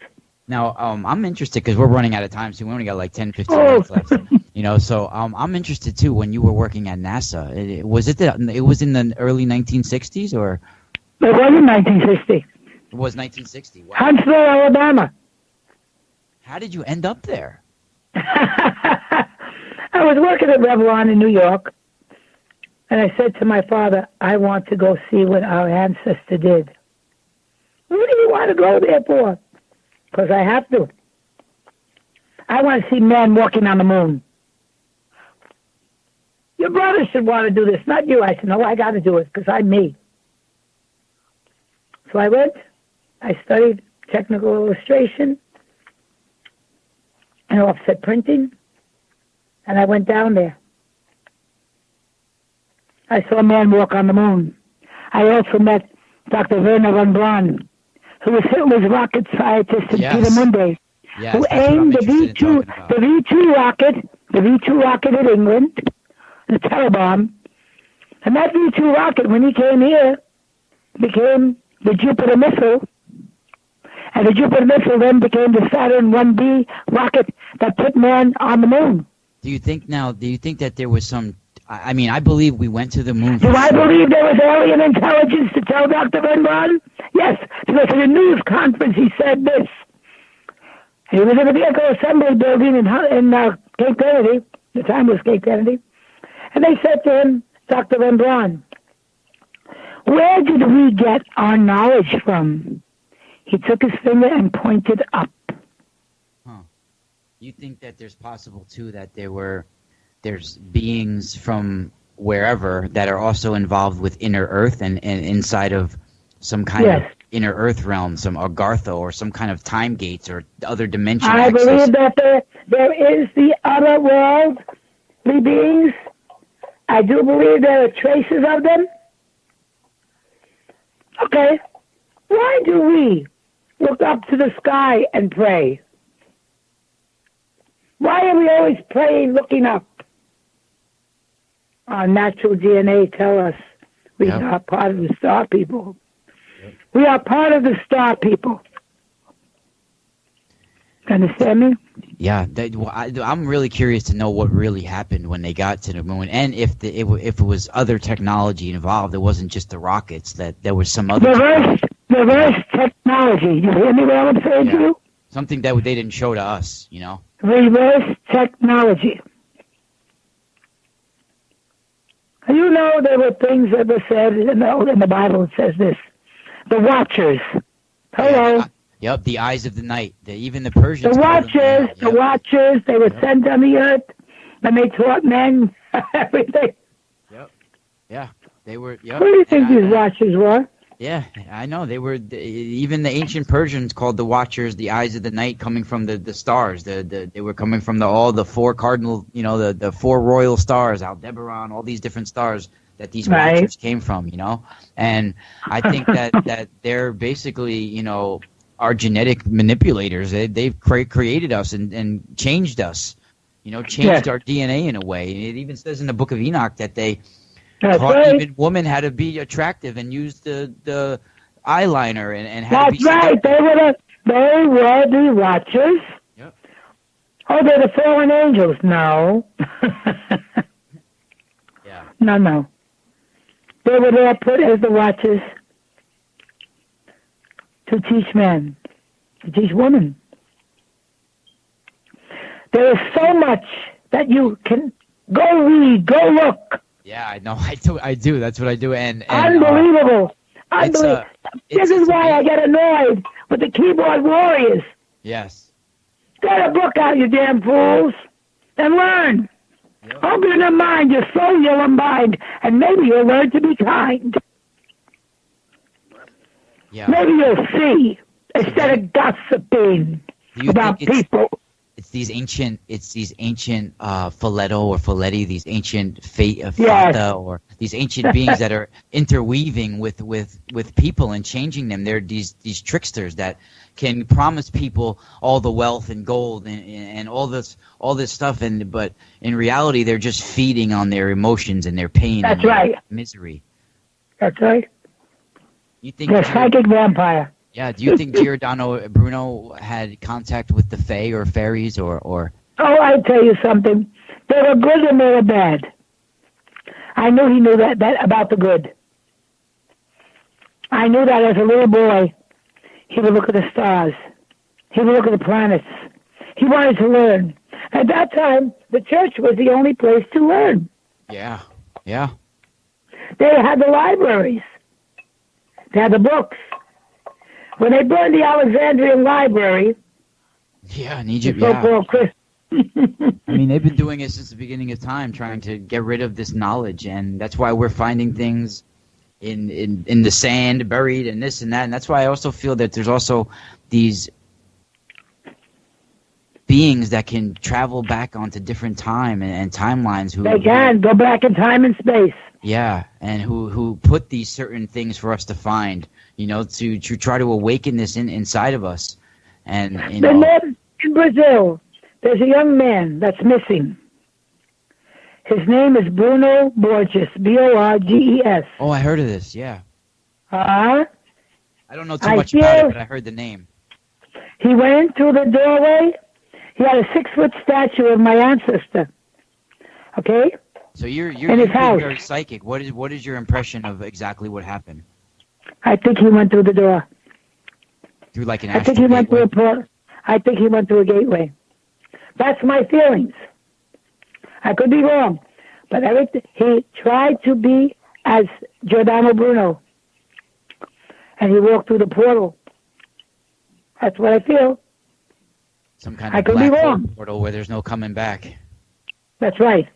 Speaker 2: Now, I'm interested because we're running out of time, so we only got like 10, 15 minutes left. So I'm interested too. When you were working at NASA, it was in the early 1960s, or
Speaker 3: it was in 1960.
Speaker 2: It was 1960. Wow.
Speaker 3: Huntsville, Alabama.
Speaker 2: How did you end up there?
Speaker 3: I was working at Revlon in New York, and I said to my father, I want to go see what our ancestor did. What do you want to go there for? Because I have to. I want to see men walking on the moon. Your brother should want to do this, not you. I said, no, I got to do it because I'm me. So I went. I studied technical illustration, and offset printing, and I went down there. I saw a man walk on the moon. I also met Dr. Werner von Braun, who was Hitler's rocket scientist in Piedemonte, who aimed the V2 rocket at England, the terror bomb. And that V2 rocket, when he came here, became the Jupiter missile. And the Jupiter missile then became the Saturn 1B rocket that put man on the moon.
Speaker 2: Do you think that there was some, I mean, I believe we went to the moon.
Speaker 3: Do I believe there was alien intelligence to tell Dr. Van Braun? Yes, because in a news conference he said this. He was in the Vehicle Assembly Building in Cape Kennedy. The time was Cape Kennedy. And they said to him, Dr. Van Braun, where did we get our knowledge from? He took his finger and pointed up.
Speaker 2: Huh. You think that there's possible, too, that there's beings from wherever that are also involved with inner Earth and inside of some kind of inner Earth realm, some Agartha or some kind of time gates or other dimension
Speaker 3: I believe that there is the other worldly beings. I do believe there are traces of them. Okay. Why do we look up to the sky and pray? Why are we always praying looking up? Our natural DNA tell us we are part of the star people. Yep. We are part of the star people. Understand me?
Speaker 2: Yeah, I'm really curious to know what really happened when they got to the moon, and if it was other technology involved. It wasn't just the rockets. That there was some other
Speaker 3: reverse technology. You hear me? What I'm saying to you?
Speaker 2: Something that they didn't show to us. You know.
Speaker 3: Reverse technology. You know, there were things that were said in the Bible. It says this: the Watchers. Hello.
Speaker 2: Yep, the eyes of the night. Even the Persians.
Speaker 3: The Watchers. They were sent on the earth, and they taught men everything.
Speaker 2: Yep. Yeah, they were. Yep.
Speaker 3: Who do you think these Watchers were?
Speaker 2: Yeah, I know they were. Even the ancient Persians called the Watchers the eyes of the night, coming from the stars. They were coming from all the four cardinal, the four royal stars, Aldebaran, all these different stars that these Watchers came from. And I think that they're basically, our genetic manipulators. They've created us and changed us. Changed our DNA in a way. It even says in the Book of Enoch that they taught even women how to be attractive and use the eyeliner and how to be.
Speaker 3: That's right. They were the Watchers.
Speaker 2: Yep.
Speaker 3: Oh, they're the fallen angels. No.
Speaker 2: Yeah.
Speaker 3: No. They were there put as the Watchers to teach men, to teach women. There is so much that you can go read, go look.
Speaker 2: Yeah, I know. I do. That's what I do. And
Speaker 3: unbelievable. Unbelievable. This is why I get annoyed with the keyboard warriors.
Speaker 2: Yes.
Speaker 3: Get a book out, you damn fools, and learn. Yep. Open your mind, your soul you'll unbind, and maybe you'll learn to be kind.
Speaker 2: Yeah.
Speaker 3: Maybe you'll see instead of gossiping about people.
Speaker 2: It's these ancient Phileto or Philetti, these ancient Fata, or these ancient beings that are interweaving with people and changing them. They're these tricksters that can promise people all the wealth and gold and all this stuff, but in reality they're just feeding on their emotions and their pain and their misery.
Speaker 3: That's right.
Speaker 2: You think
Speaker 3: the psychic vampire.
Speaker 2: Yeah, do you think Giordano Bruno had contact with the Fae or fairies or?
Speaker 3: Oh, I tell you something. They were good and they were bad. I knew he knew that about the good. I knew that as a little boy. He would look at the stars. He would look at the planets. He wanted to learn. At that time, the church was the only place to learn.
Speaker 2: Yeah.
Speaker 3: They had the libraries. They had the books. When they burned the Alexandrian library,
Speaker 2: in Egypt, I mean, they've been doing it since the beginning of time, trying to get rid of this knowledge, and that's why we're finding things in the sand, buried, and this and that, and that's why I also feel that there's also these beings that can travel back onto different time and timelines.
Speaker 3: They can go back in time and space.
Speaker 2: Yeah, and who put these certain things for us to find, to try to awaken this inside of us. And,
Speaker 3: in Brazil, there's a young man that's missing. His name is Bruno Borges, Borges.
Speaker 2: Oh, I heard of this, yeah.
Speaker 3: I
Speaker 2: don't know too much about it, but I heard the name.
Speaker 3: He went through the doorway. He had a 6-foot statue of my ancestor. Okay?
Speaker 2: So you're very psychic. What is your impression of exactly what happened?
Speaker 3: I think he went through the door.
Speaker 2: Through like an
Speaker 3: I think he went through a portal. I think he went through a gateway. That's my feelings. I could be wrong, but he tried to be as Giordano Bruno, and he walked through the portal. That's what I feel.
Speaker 2: Some kind of black hole portal where there's no coming back.
Speaker 3: That's right.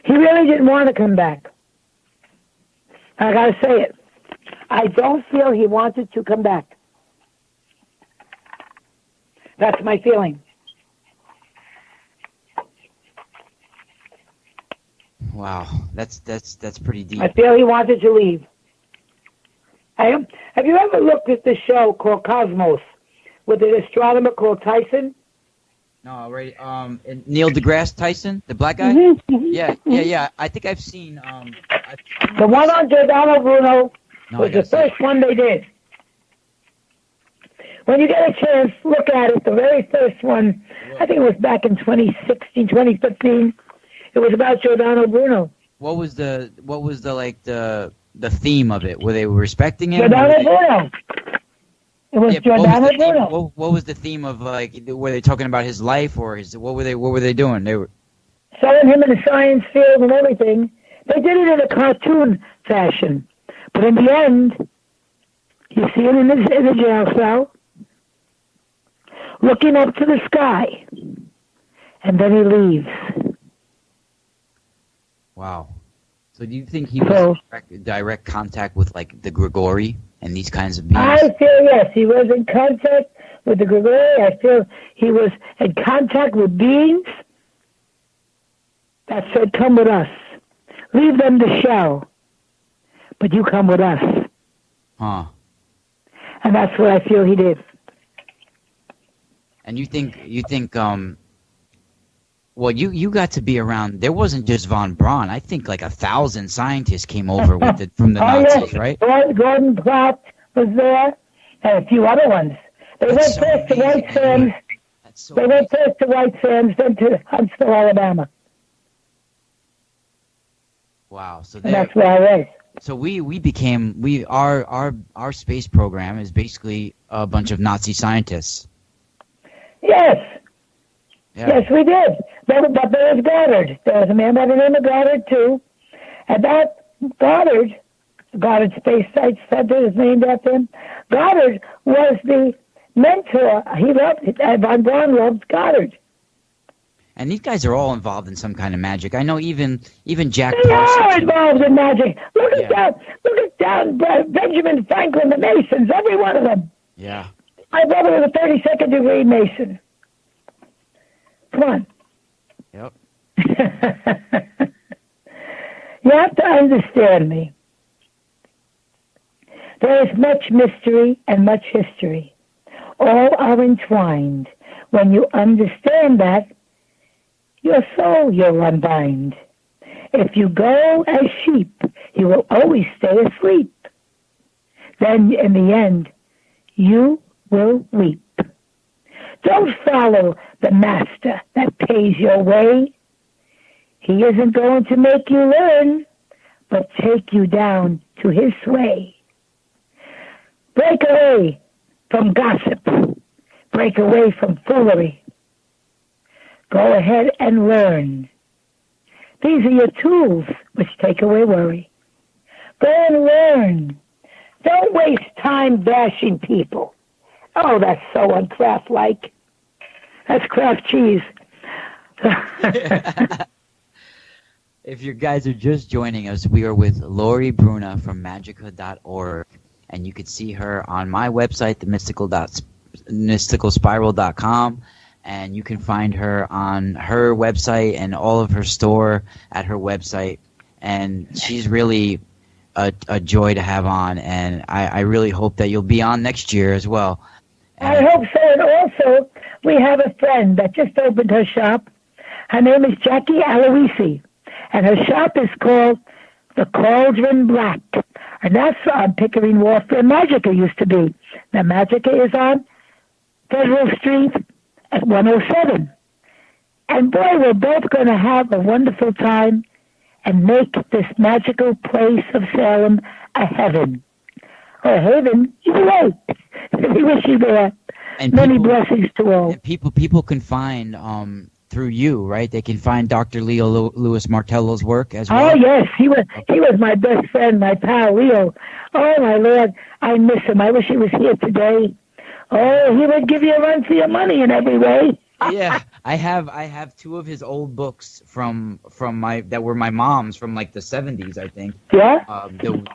Speaker 3: He really didn't want to come back. I gotta say it. I don't feel he wanted to come back. That's my feeling.
Speaker 2: Wow, that's pretty deep.
Speaker 3: I feel he wanted to leave. Have you ever looked at the show called Cosmos with an astronomer called Tyson?
Speaker 2: No, right. Neil deGrasse Tyson, the black guy.
Speaker 3: Mm-hmm.
Speaker 2: Yeah. I think I've seen.
Speaker 3: The one on Giordano Bruno was the first one they did. When you get a chance, look at it. The very first one, I think it was back in 2016, 2015. It was about Giordano Bruno.
Speaker 2: What was the theme of it? Were they respecting him?
Speaker 3: Giordano Bruno. It was Giordano Bruno.
Speaker 2: What was the theme of, like, were they talking about his life, or what were they doing? They were
Speaker 3: showing him in the science field and everything. They did it in a cartoon fashion, but in the end, you see him in the jail cell, looking up to the sky, and then he leaves.
Speaker 2: Wow. So do you think he was in direct contact with, like, the Grigori and these kinds of beings?
Speaker 3: I feel, yes, he was in contact with the Grigori. I feel he was in contact with beings that said, come with us. Leave them the shell, but you come with us.
Speaker 2: Huh.
Speaker 3: And that's what I feel he did.
Speaker 2: And you think, well, you got to be around. There wasn't just von Braun. I think like 1,000 scientists came over from the Nazis,
Speaker 3: yes.
Speaker 2: right?
Speaker 3: Gordon Platt was there, and a few other ones. They went first to White Sands. They went first to White Sands, then to Huntsville, Alabama.
Speaker 2: Wow! So
Speaker 3: that's where I was.
Speaker 2: So our space program is basically a bunch of Nazi scientists.
Speaker 3: Yes.
Speaker 2: Yeah.
Speaker 3: Yes, we did. But there was Goddard. There was a man by the name of Goddard, too. And that Goddard Space Science Center is named after him. Goddard was the mentor. He loved it. Von Braun loved Goddard.
Speaker 2: And these guys are all involved in some kind of magic. I know even Jack
Speaker 3: They
Speaker 2: Parsons.
Speaker 3: are involved in magic. Look at down Benjamin Franklin, the Masons, every one of them.
Speaker 2: Yeah.
Speaker 3: My brother was a 32nd degree Mason. Come on.
Speaker 2: Yep.
Speaker 3: You have to understand me. There is much mystery and much history. All are entwined. When you understand that, your soul you'll unbind. If you go as sheep, you will always stay asleep. Then, in the end, you will weep. Don't follow the master that pays your way. He isn't going to make you learn, but take you down to his sway. Break away from gossip. Break away from foolery. Go ahead and learn. These are your tools which take away worry. Go and learn. Don't waste time bashing people. Oh, that's so uncraft-like. That's craft cheese.
Speaker 2: If you guys are just joining us, we are with Lori Bruno from Magica.org, and you can see her on my website, themysticalspiral.com, and you can find her on her website and all of her store at her website. And she's really a joy to have on, and I really hope that you'll be on next year as well.
Speaker 3: I hope so. And also, we have a friend that just opened her shop. Her name is Jackie Aloisi, and her shop is called The Cauldron Black. And that's on Pickering Wharf where Magica used to be. Now, Magica is on Federal Street at 107. And boy, we're both going to have a wonderful time and make this magical place of Salem a heaven. Or haven, either way. We wish you there.
Speaker 2: And
Speaker 3: Many blessings to all.
Speaker 2: And people can find through you, right? They can find Dr. Leo Lewis Martello's work as well.
Speaker 3: Oh yes, he was my best friend, my pal Leo. Oh my Lord, I miss him. I wish he was here today. Oh, he would give you a run for your money in every way.
Speaker 2: Yeah, I have two of his old books from my that were my mom's from like the 70s, I think.
Speaker 3: Yeah.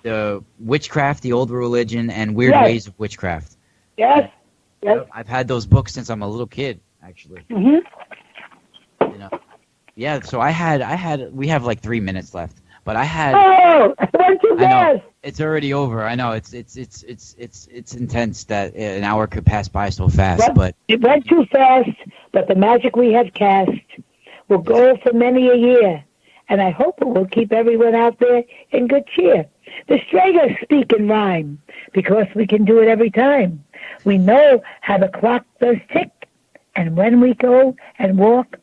Speaker 2: The Witchcraft, the Old Religion, and Weird
Speaker 3: Yes.
Speaker 2: Ways of Witchcraft.
Speaker 3: Yes. Yes.
Speaker 2: I've had those books since I'm a little kid, actually.
Speaker 3: Mhm.
Speaker 2: You know. Yeah. So we have like 3 minutes left, but I had.
Speaker 3: Oh, it went too
Speaker 2: I know
Speaker 3: fast.
Speaker 2: it's already over. I know it's intense that an hour could pass by so fast, but
Speaker 3: It went too fast, but the magic we have cast will go for many a year, and I hope it will keep everyone out there in good cheer. The Stragers speak in rhyme, because we can do it every time. We know how the clock does tick, and when we go and walk,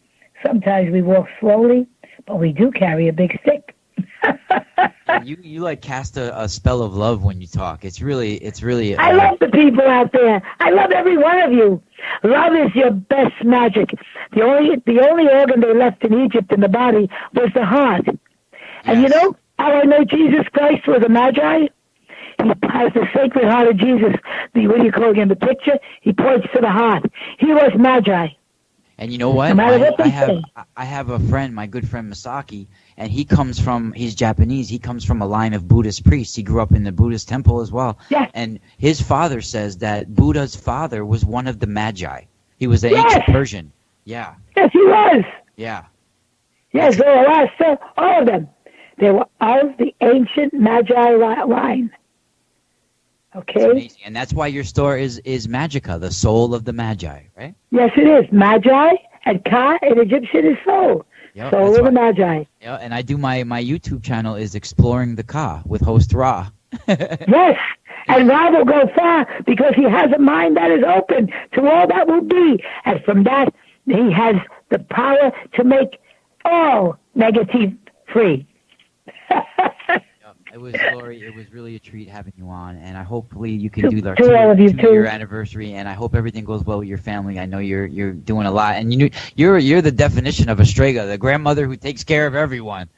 Speaker 3: sometimes we walk slowly, but we do carry a big stick.
Speaker 2: you like cast a spell of love when you talk. It's really.
Speaker 3: I love the people out there. I love every one of you. Love is your best magic. The only organ they left in Egypt in the body was the heart. And you
Speaker 2: Yes.
Speaker 3: know how I know Jesus Christ was a magi? He has the Sacred Heart of Jesus. What do you call it in the picture? He points to the heart. He was magi.
Speaker 2: And you know what?
Speaker 3: No matter what they say.
Speaker 2: I have a friend, my good friend Masaki, and he's Japanese. He comes from a line of Buddhist priests. He grew up in the Buddhist temple as well.
Speaker 3: Yeah.
Speaker 2: And his father says that Buddha's father was one of the magi. He was an
Speaker 3: Yes.
Speaker 2: ancient Persian. Yeah.
Speaker 3: Yes, he was.
Speaker 2: Yeah.
Speaker 3: Yes, they were all of them. They were of the ancient magi line.
Speaker 2: It's
Speaker 3: Okay?
Speaker 2: amazing. And that's why your store is Magica, the soul of the magi, right?
Speaker 3: Yes, it is. Magi and Ka in Egyptian is soul.
Speaker 2: Yep,
Speaker 3: Soul
Speaker 2: that's
Speaker 3: of the
Speaker 2: why-
Speaker 3: magi.
Speaker 2: Yeah, and I do my YouTube channel is Exploring the Ka with host Ra.
Speaker 3: Yes, and Rob will go far because he has a mind that is open to all that will be. And from that, he has the power to make all negative free.
Speaker 2: It was Lori. It was really a treat having you on, and I hopefully you can do the
Speaker 3: to all of you,
Speaker 2: two-year
Speaker 3: too.
Speaker 2: anniversary. And I hope everything goes well with your family. I know you're doing a lot, and you're the definition of a Strega, the grandmother who takes care of everyone.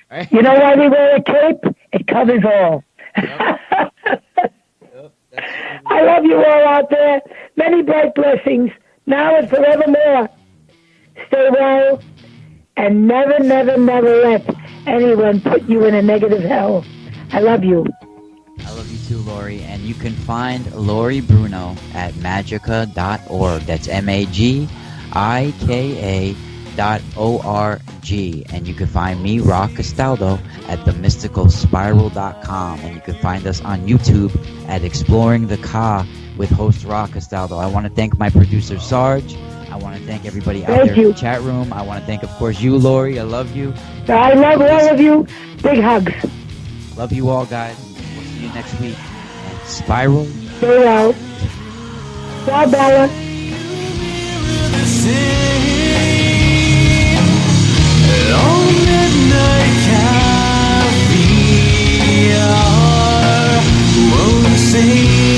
Speaker 2: Right?
Speaker 3: You know why they wear a cape? It covers all.
Speaker 2: Yep,
Speaker 3: I love you all out there. Many bright blessings, now and forevermore. Stay well, and never, never, never let anyone put you in a negative hell. I love you.
Speaker 2: I love you too, Lori. And you can find Lori Bruno at magica.org. That's MAGIKA.org. And you can find me, Ra Castaldo, at themysticalspiral.com. And you can find us on YouTube at Exploring the Ka with host Ra Castaldo. I want to thank my producer, Sarge. I want to thank everybody out
Speaker 3: Thank
Speaker 2: there
Speaker 3: you.
Speaker 2: in the chat room. I want to thank, of course, you, Lori. I love you.
Speaker 3: I love all of you. Big hugs.
Speaker 2: Love you all, guys. We'll see you next week. And Spiral.
Speaker 3: Stay well. Bye, Bella.
Speaker 5: Won't say